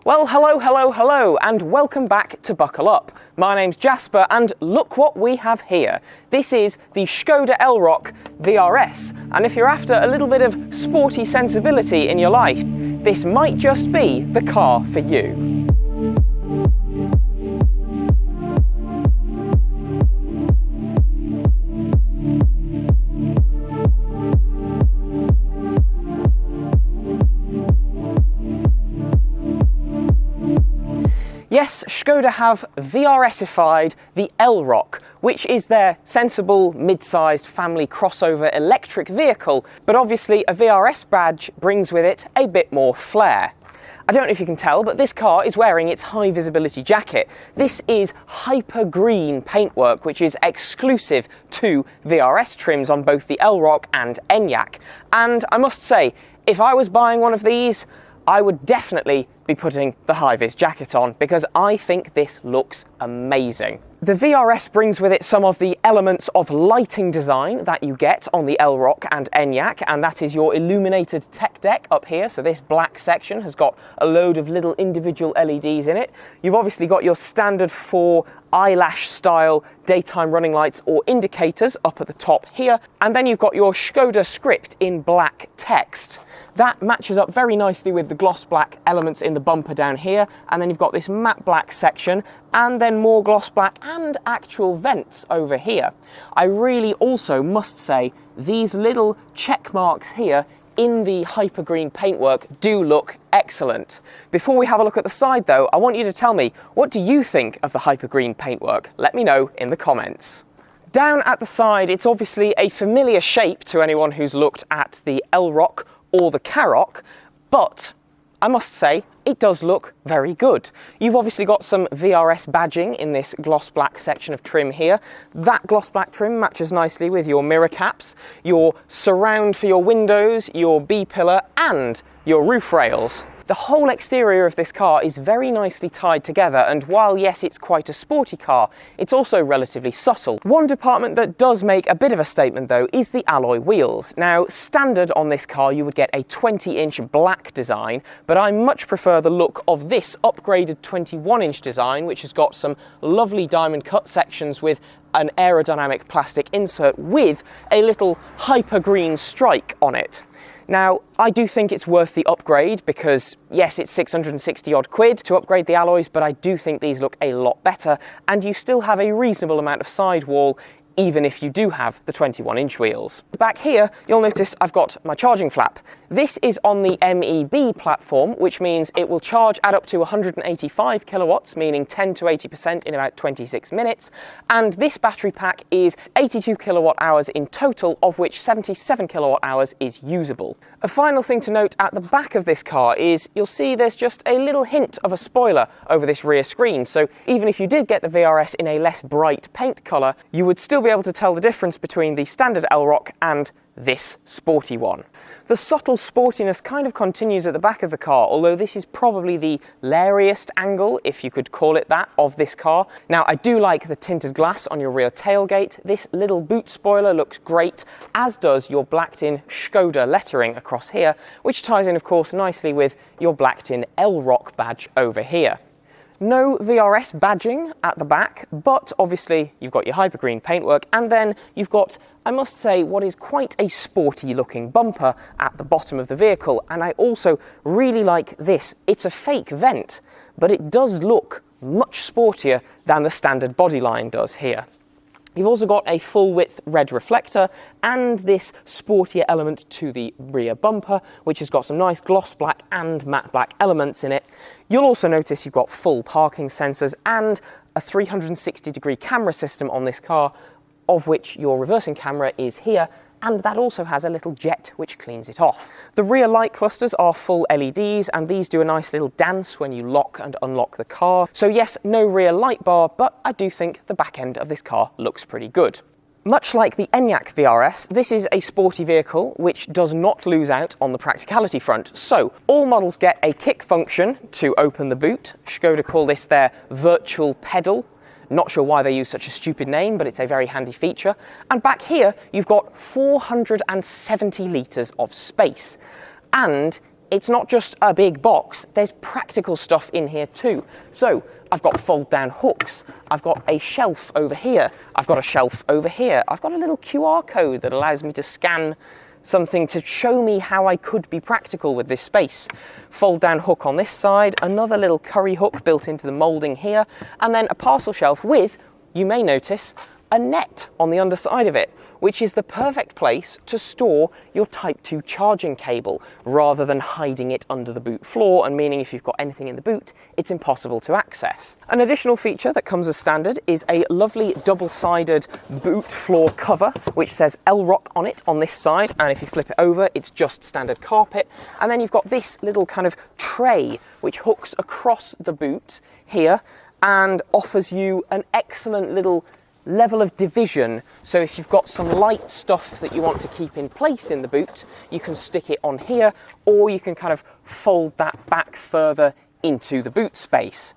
Well, hello, and welcome back to Buckle Up. My name's Jasper, and look what we have here. This is the Skoda Elroq vRS, and if you're after a little bit of sporty sensibility in your life, this might just be the car for you. Yes, Škoda have VRSified the Elroq, which is their sensible, mid-sized family crossover electric vehicle, but obviously a VRS badge brings with it a bit more flair. I don't know if you can tell, but this car is wearing its high visibility jacket. This is hyper green paintwork, which is exclusive to VRS trims on both the Elroq and Enyaq. And I must say, if I was buying one of these, I would definitely be putting the high-vis jacket on because I think this looks amazing. The VRS brings with it some of the elements of lighting design that you get on the Elroq and Enyaq, and that is your illuminated tech deck up here. So this black section has got a load of little individual LEDs in it. You've obviously got your standard 4 eyelash style daytime running lights or indicators up at the top here, and then you've got your Škoda script in black text. That matches up very nicely with the gloss black elements in the bumper down here, and then you've got this matte black section and then more gloss black and actual vents over here. I really also must say these little check marks here in the hyper green paintwork do look excellent. Before we have a look at the side though, I want you to tell me, what do you think of the hyper green paintwork? Let me know in the comments. Down at the side, it's obviously a familiar shape to anyone who's looked at the Elroq or the Karoq, but I must say, it does look very good. You've obviously got some VRS badging in this gloss black section of trim here. That gloss black trim matches nicely with your mirror caps, your surround for your windows, your B-pillar and your roof rails. The whole exterior of this car is very nicely tied together, and while yes, it's quite a sporty car, it's also relatively subtle. One department that does make a bit of a statement though is the alloy wheels. Now, standard on this car you would get a 20-inch black design, but I much prefer the look of this upgraded 21-inch design, which has got some lovely diamond cut sections with an aerodynamic plastic insert with a little hyper green strike on it. Now, I do think it's worth the upgrade because, yes, it's 660 odd quid to upgrade the alloys, but I do think these look a lot better, and you still have a reasonable amount of sidewall even if you do have the 21-inch wheels. Back here, you'll notice I've got my charging flap. This is on the MEB platform, which means it will charge at up to 185 kilowatts, meaning 10 to 80% in about 26 minutes. And this battery pack is 82 kilowatt hours in total, of which 77 kilowatt hours is usable. A final thing to note at the back of this car is you'll see there's just a little hint of a spoiler over this rear screen. So even if you did get the VRS in a less bright paint color, you would still be able to tell the difference between the standard Elroq and this sporty one. The subtle sportiness kind of continues at the back of the car, although this is probably the lairiest angle, if you could call it that, of this car. Now, I do like the tinted glass on your rear tailgate. This little boot spoiler looks great, as does your blacked-in Škoda lettering across here, which ties in, of course, nicely with your blacked-in Elroq badge over here. No VRS badging at the back, but obviously you've got your hyper green paintwork, and then you've got, I must say, what is quite a sporty looking bumper at the bottom of the vehicle. And I also really like this. It's a fake vent, but it does look much sportier than the standard bodyline does here. You've also got a full width red reflector and this sportier element to the rear bumper, which has got some nice gloss black and matte black elements in it. You'll also notice you've got full parking sensors and a 360-degree camera system on this car, of which your reversing camera is here, and that also has a little jet which cleans it off. The rear light clusters are full LEDs, and these do a nice little dance when you lock and unlock the car. So yes, no rear light bar, but I do think the back end of this car looks pretty good. Much like the Enyaq VRS, this is a sporty vehicle which does not lose out on the practicality front. So all models get a kick function to open the boot. Škoda call this their virtual pedal. Not sure why they use such a stupid name, but it's a very handy feature. And back here, you've got 470 litres of space. And it's not just a big box, there's practical stuff in here too. So I've got fold down hooks, I've got a shelf over here, I've got a shelf over here, I've got a little QR code that allows me to scan something to show me how I could be practical with this space. Fold down hook on this side, another little curry hook built into the moulding here, and then a parcel shelf with, you may notice, a net on the underside of it, which is the perfect place to store your Type 2 charging cable rather than hiding it under the boot floor, and meaning if you've got anything in the boot, it's impossible to access. An additional feature that comes as standard is a lovely double-sided boot floor cover, which says Elroq on it on this side, and if you flip it over, it's just standard carpet. And then you've got this little kind of tray which hooks across the boot here and offers you an excellent little level of division. So if you've got some light stuff that you want to keep in place in the boot, you can stick it on here, or you can kind of fold that back further into the boot space.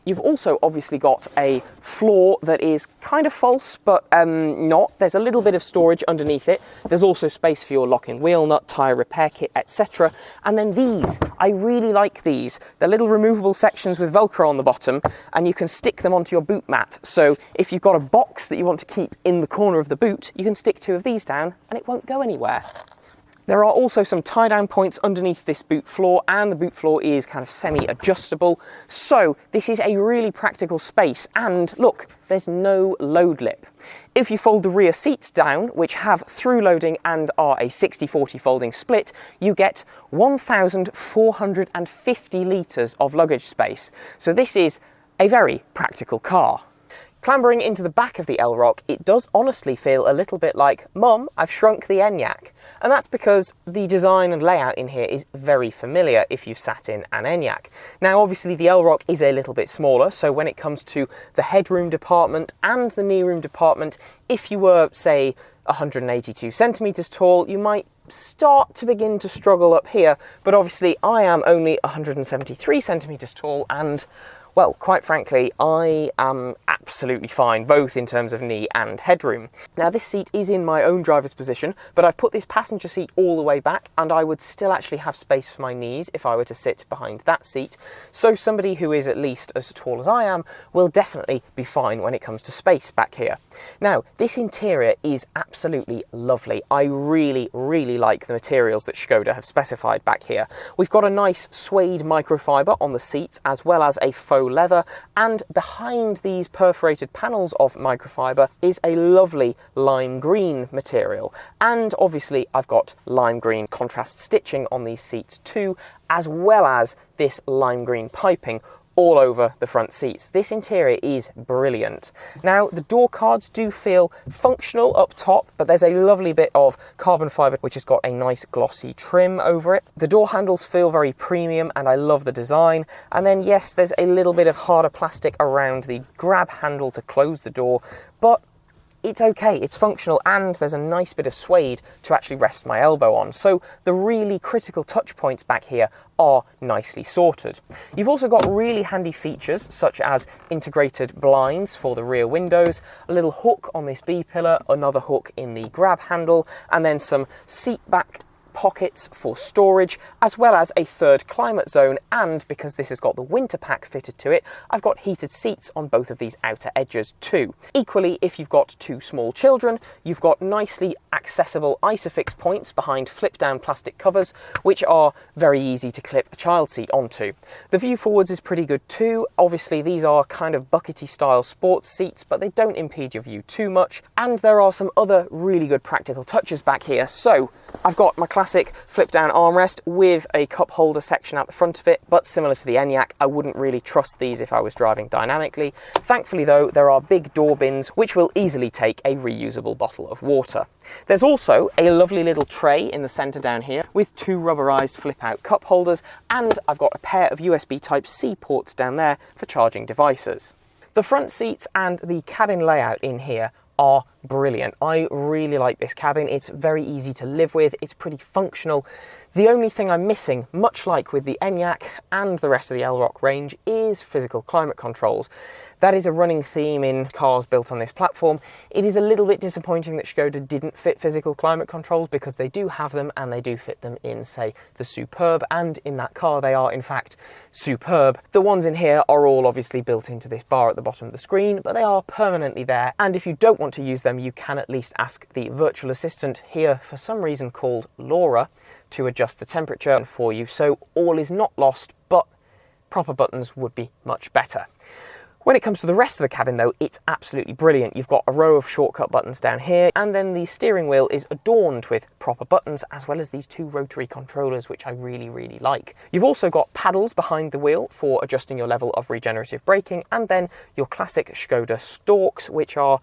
You've also obviously got a floor that is kind of false, but not. There's a little bit of storage underneath it. There's also space for your locking wheel nut, tyre repair kit, etc. And then these, I really like these. They're little removable sections with Velcro on the bottom, and you can stick them onto your boot mat. So if you've got a box that you want to keep in the corner of the boot, you can stick 2 of these down and it won't go anywhere. There are also some tie-down points underneath this boot floor, and the boot floor is kind of semi-adjustable. So this is a really practical space, and look, there's no load lip. If you fold the rear seats down, which have through loading and are a 60-40 folding split, you get 1,450 litres of luggage space. So this is a very practical car. Clambering into the back of the Elroq, it does honestly feel a little bit like, Mum, I've shrunk the Enyaq. And that's because the design and layout in here is very familiar if you've sat in an Enyaq. Now obviously the Elroq is a little bit smaller, so when it comes to the headroom department and the knee room department, if you were, say, 182 centimetres tall, you might start to begin to struggle up here, but obviously I am only 173 centimetres tall, and well, quite frankly, I am absolutely fine, both in terms of knee and headroom. Now this seat is in my own driver's position, but I've put this passenger seat all the way back, and I would still actually have space for my knees if I were to sit behind that seat. So somebody who is at least as tall as I am will definitely be fine when it comes to space back here. Now, this interior is absolutely lovely. I really, really like the materials that Škoda have specified back here. We've got a nice suede microfiber on the seats, as well as a faux leather, and behind these perforated panels of microfiber is a lovely lime green material. And obviously I've got lime green contrast stitching on these seats too, as well as this lime green piping all over the front seats. This interior is brilliant. Now, the door cards do feel functional up top, but there's a lovely bit of carbon fibre which has got a nice glossy trim over it. The door handles feel very premium, and I love the design. And then yes, there's a little bit of harder plastic around the grab handle to close the door, but it's okay, it's functional, and there's a nice bit of suede to actually rest my elbow on. So the really critical touch points back here are nicely sorted. You've also got really handy features such as integrated blinds for the rear windows, a little hook on this B-pillar, another hook in the grab handle, and then some seat back pockets for storage, as well as a third climate zone. And because this has got the winter pack fitted to it, I've got heated seats on both of these outer edges too. Equally, if you've got 2 small children, you've got nicely accessible Isofix points behind flip down plastic covers, which are very easy to clip a child seat onto. The view forwards is pretty good too. Obviously these are kind of buckety style sports seats, but they don't impede your view too much. And there are some other really good practical touches back here. So I've got my classic flip down armrest with a cup holder section at the front of it, but similar to the Enyaq, I wouldn't really trust these if I was driving dynamically. Thankfully though, there are big door bins which will easily take a reusable bottle of water. There's also a lovely little tray in the centre down here with 2 rubberized flip out cup holders, and I've got a pair of USB Type-C ports down there for charging devices. The front seats and the cabin layout in here are brilliant. I really like this cabin. It's very easy to live with. It's pretty functional. The only thing I'm missing, much like with the Enyaq and the rest of the Elroq range, is physical climate controls. That is a running theme in cars built on this platform. It is a little bit disappointing that Škoda didn't fit physical climate controls, because they do have them, and they do fit them in, say, the Superb, and in that car they are in fact superb. The ones in here are all obviously built into this bar at the bottom of the screen, but they are permanently there, and if you don't want to use them, you can at least ask the virtual assistant, here for some reason called Laura, to adjust the temperature for you. So all is not lost, but proper buttons would be much better. When it comes to the rest of the cabin though, it's absolutely brilliant. You've got a row of shortcut buttons down here, and then the steering wheel is adorned with proper buttons, as well as these two rotary controllers, which I really, really like. You've also got paddles behind the wheel for adjusting your level of regenerative braking, and then your classic Škoda stalks, which are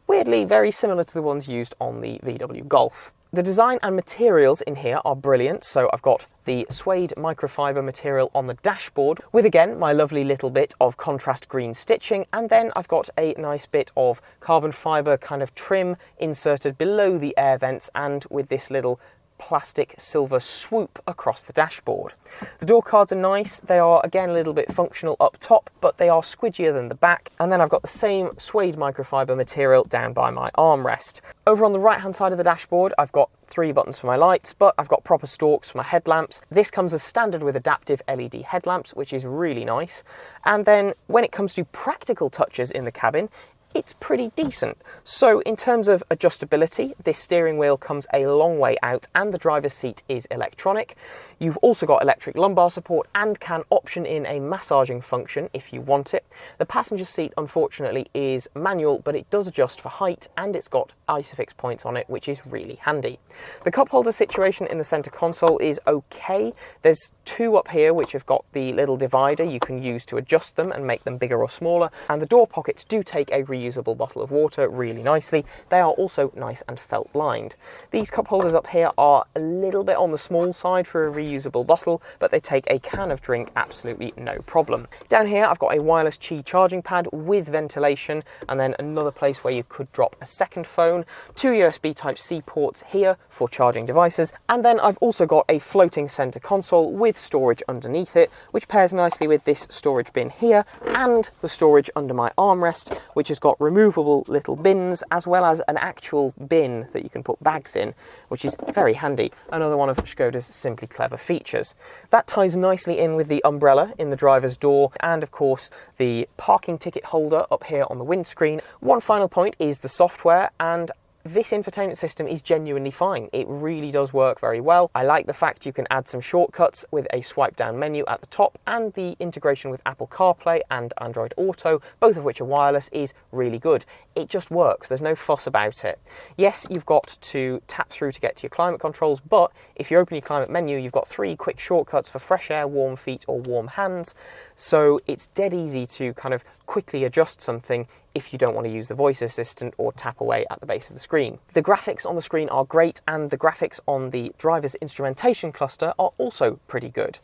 weirdly very similar to the ones used on the VW Golf. The design and materials in here are brilliant. So I've got the suede microfiber material on the dashboard with, again, my lovely little bit of contrast green stitching, and then I've got a nice bit of carbon fiber kind of trim inserted below the air vents, and with this little plastic silver swoop across the dashboard. The door cards are nice. They are again a little bit functional up top, but they are squidgier than the back. And then I've got the same suede microfiber material down by my armrest. Over on the right hand side of the dashboard, I've got 3 buttons for my lights, but I've got proper stalks for my headlamps. This comes as standard with adaptive LED headlamps, which is really nice. And then when it comes to practical touches in the cabin, it's pretty decent. So in terms of adjustability, this steering wheel comes a long way out, and the driver's seat is electronic. You've also got electric lumbar support and can option in a massaging function if you want it. The passenger seat, unfortunately, is manual, but it does adjust for height, and it's got ISOFIX points on it, which is really handy. The cup holder situation in the center console is okay. There's 2 up here which have got the little divider you can use to adjust them and make them bigger or smaller, and the door pockets do take a reusable bottle of water really nicely. They are also nice and felt lined. These cup holders up here are a little bit on the small side for a reusable bottle, but they take a can of drink absolutely no problem. Down here I've got a wireless Qi charging pad with ventilation, and then another place where you could drop a second phone, 2 USB Type-C ports here for charging devices, and then I've also got a floating center console with storage underneath it, which pairs nicely with this storage bin here and the storage under my armrest, which has got removable little bins, as well as an actual bin that you can put bags in, which is very handy. Another one of Škoda's simply clever features. That ties nicely in with the umbrella in the driver's door, and of course the parking ticket holder up here on the windscreen. One final point is the software, and this infotainment system is genuinely fine. It really does work very well. I like the fact you can add some shortcuts with a swipe down menu at the top, and the integration with Apple CarPlay and Android Auto, both of which are wireless, is really good. It just works. There's no fuss about it. Yes, you've got to tap through to get to your climate controls, but if you open your climate menu, you've got 3 quick shortcuts for fresh air, warm feet or warm hands. So it's dead easy to kind of quickly adjust something if you don't want to use the voice assistant or tap away at the base of the screen. The graphics on the screen are great, and the graphics on the driver's instrumentation cluster are also pretty good.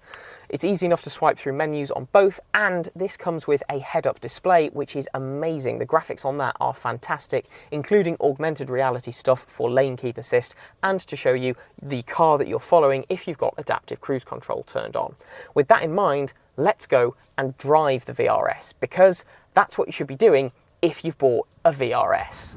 It's easy enough to swipe through menus on both, and this comes with a head-up display, which is amazing. The graphics on that are fantastic, including augmented reality stuff for lane keep assist and to show you the car that you're following if you've got adaptive cruise control turned on. With that in mind, let's go and drive the VRS, because that's what you should be doing if you've bought a VRS.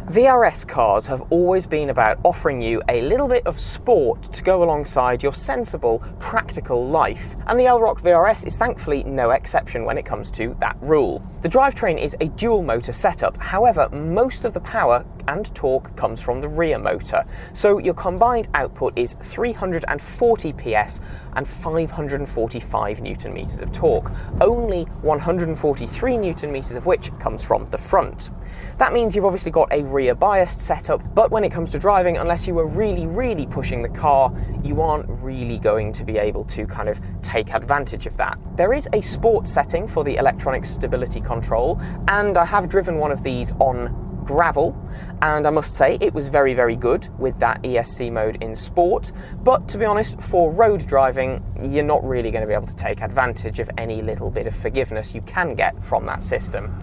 VRS cars have always been about offering you a little bit of sport to go alongside your sensible, practical life, and the Elroq VRS is thankfully no exception when it comes to that rule. The drivetrain is a dual motor setup, however most of the power and torque comes from the rear motor, so your combined output is 340 PS and 545 Newton meters of torque, only 143 Newton meters of which comes from the front. That means you've obviously got a rear biased setup, but when it comes to driving, unless you were really pushing the car, you aren't really going to be able to kind of take advantage of that. There is a sport setting for the electronic stability control, and I have driven one of these on gravel, and I must say it was very, very good with that ESC mode in sport, but to be honest, for road driving, you're not really going to be able to take advantage of any little bit of forgiveness you can get from that system.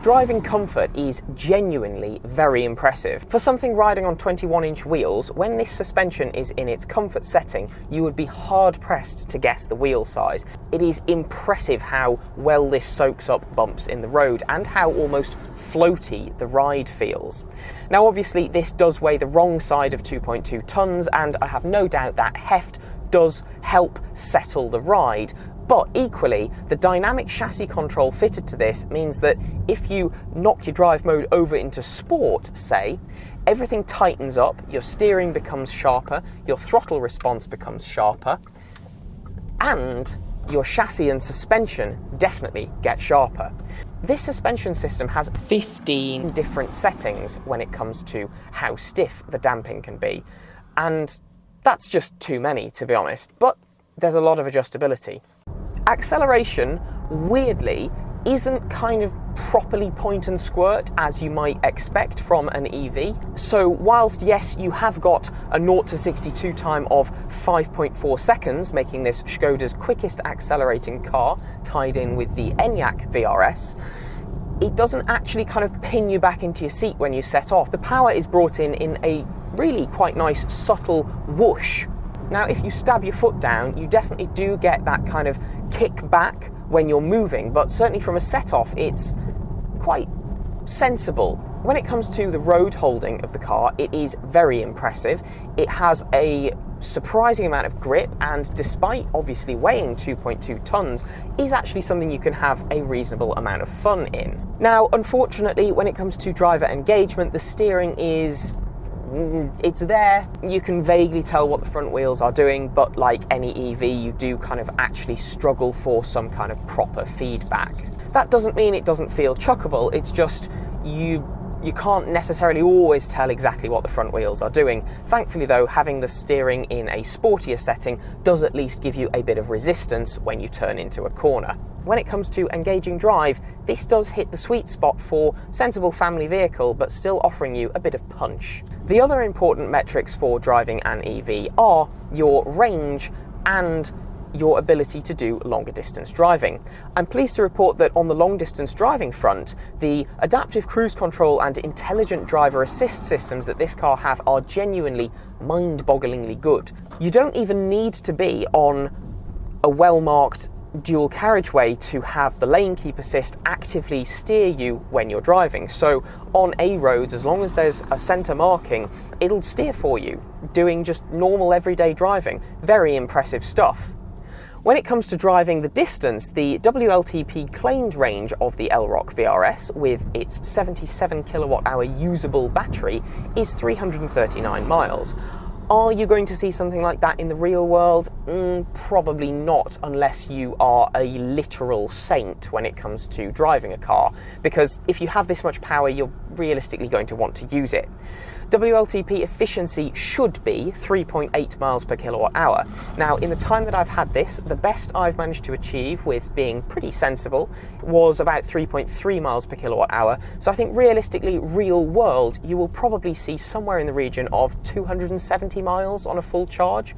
Driving comfort is genuinely very impressive. For something riding on 21-inch wheels, when this suspension is in its comfort setting, you would be hard-pressed to guess the wheel size. It is impressive how well this soaks up bumps in the road and how almost floaty the ride feels. Now obviously this does weigh the wrong side of 2.2 tonnes, and I have no doubt that heft does help settle the ride. But equally, the dynamic chassis control fitted to this means that if you knock your drive mode over into sport, say, everything tightens up, your steering becomes sharper, your throttle response becomes sharper, and your chassis and suspension definitely get sharper. This suspension system has 15 different settings when it comes to how stiff the damping can be, and that's just too many, to be honest, but there's a lot of adjustability. Acceleration, weirdly, isn't kind of properly point and squirt as you might expect from an EV. So whilst yes, you have got a 0 to 62 time of 5.4 seconds, making this Škoda's quickest accelerating car, tied in with the Enyaq vRS, it doesn't actually kind of pin you back into your seat when you set off. The power is brought in a really quite nice subtle whoosh. Now, if you stab your foot down, you definitely do get that kind of kick back when you're moving, but certainly from a set-off, it's quite sensible. When it comes to the road holding of the car, it is very impressive. It has a surprising amount of grip, and despite obviously weighing 2.2 tonnes, is actually something you can have a reasonable amount of fun in. Now, unfortunately, when it comes to driver engagement, the steering is... it's there. You can vaguely tell what the front wheels are doing, but like any EV, you do kind of actually struggle for some kind of proper feedback. That doesn't mean it doesn't feel chuckable, it's just you can't necessarily always tell exactly what the front wheels are doing. Thankfully though, having the steering in a sportier setting does at least give you a bit of resistance when you turn into a corner. When it comes to engaging drive, this does hit the sweet spot for sensible family vehicle, but still offering you a bit of punch. The other important metrics for driving an EV are your range and your ability to do longer distance driving. I'm pleased to report that on the long distance driving front, the adaptive cruise control and intelligent driver assist systems that this car have are genuinely mind-bogglingly good. You don't even need to be on a well-marked dual carriageway to have the lane keep assist actively steer you when you're driving. So on A roads, as long as there's a centre marking, it'll steer for you, doing just normal everyday driving. Very impressive stuff. When it comes to driving the distance, the WLTP claimed range of the Elroq vRS, with its 77 kilowatt-hour usable battery, is 339 miles. Are you going to see something like that in the real world? Probably not, unless you are a literal saint when it comes to driving a car, because if you have this much power, you're realistically going to want to use it. WLTP efficiency should be 3.8 miles per kilowatt hour. Now, in the time that I've had this, the best I've managed to achieve with being pretty sensible was about 3.3 miles per kilowatt hour. So I think realistically, real world, you will probably see somewhere in the region of 270 miles on a full charge.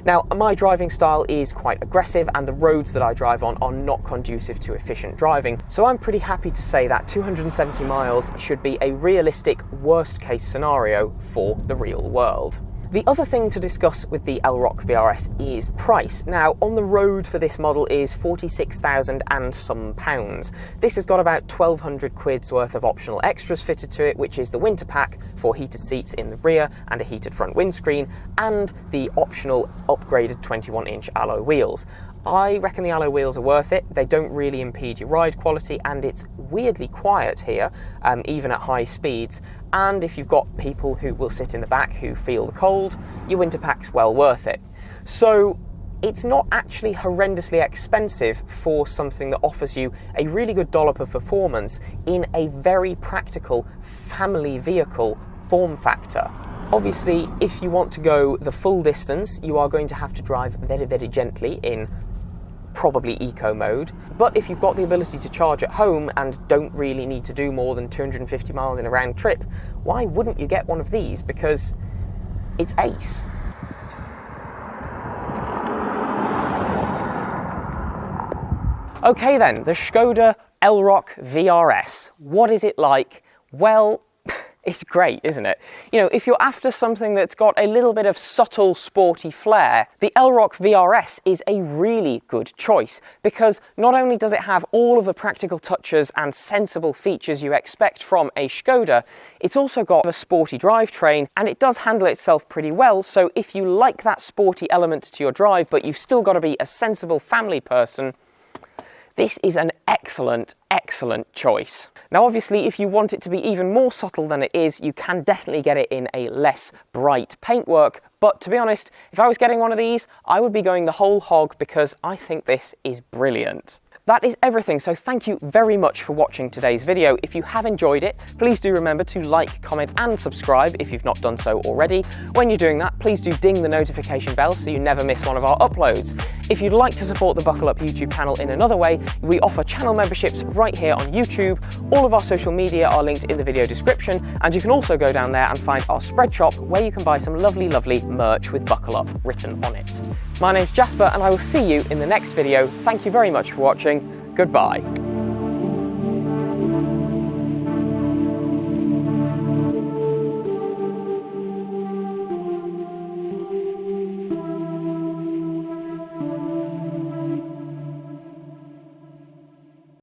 Now, my driving style is quite aggressive, and the roads that I drive on are not conducive to efficient driving. So I'm pretty happy to say that 270 miles should be a realistic worst case scenario for the real world. The other thing to discuss with the Elroq vRS is price. Now, on the road for this model is 46,000 and some pounds. This has got about 1,200 quid's worth of optional extras fitted to it, which is the winter pack for heated seats in the rear and a heated front windscreen, and the optional upgraded 21-inch alloy wheels. I reckon the alloy wheels are worth it. They don't really impede your ride quality, and it's weirdly quiet here, even at high speeds. And if you've got people who will sit in the back who feel the cold, your winter pack's well worth it. So it's not actually horrendously expensive for something that offers you a really good dollop of performance in a very practical family vehicle form factor. Obviously, if you want to go the full distance, you are going to have to drive very, very gently in probably eco mode. But if you've got the ability to charge at home and don't really need to do more than 250 miles in a round trip, why wouldn't you get one of these? Because it's ace. Okay then, the Škoda Elroq vRS. What is it like? Well, it's great, isn't it? You know, if you're after something that's got a little bit of subtle sporty flair, the Elroq vRS is a really good choice, because not only does it have all of the practical touches and sensible features you expect from a Škoda, it's also got a sporty drivetrain, and it does handle itself pretty well. So if you like that sporty element to your drive, but you've still got to be a sensible family person, this is an excellent, excellent choice. Now obviously, if you want it to be even more subtle than it is, you can definitely get it in a less bright paintwork. But to be honest, if I was getting one of these, I would be going the whole hog, because I think this is brilliant. That is everything, so thank you very much for watching today's video. If you have enjoyed it, please do remember to like, comment and subscribe if you've not done so already. When you're doing that, please do ding the notification bell so you never miss one of our uploads. If you'd like to support the Buckle Up YouTube channel in another way, we offer channel memberships right here on YouTube. All of our social media are linked in the video description, and you can also go down there and find our spread shop where you can buy some lovely, lovely merch with Buckle Up written on it. My name's Jasper, and I will see you in the next video. Thank you very much for watching. Goodbye.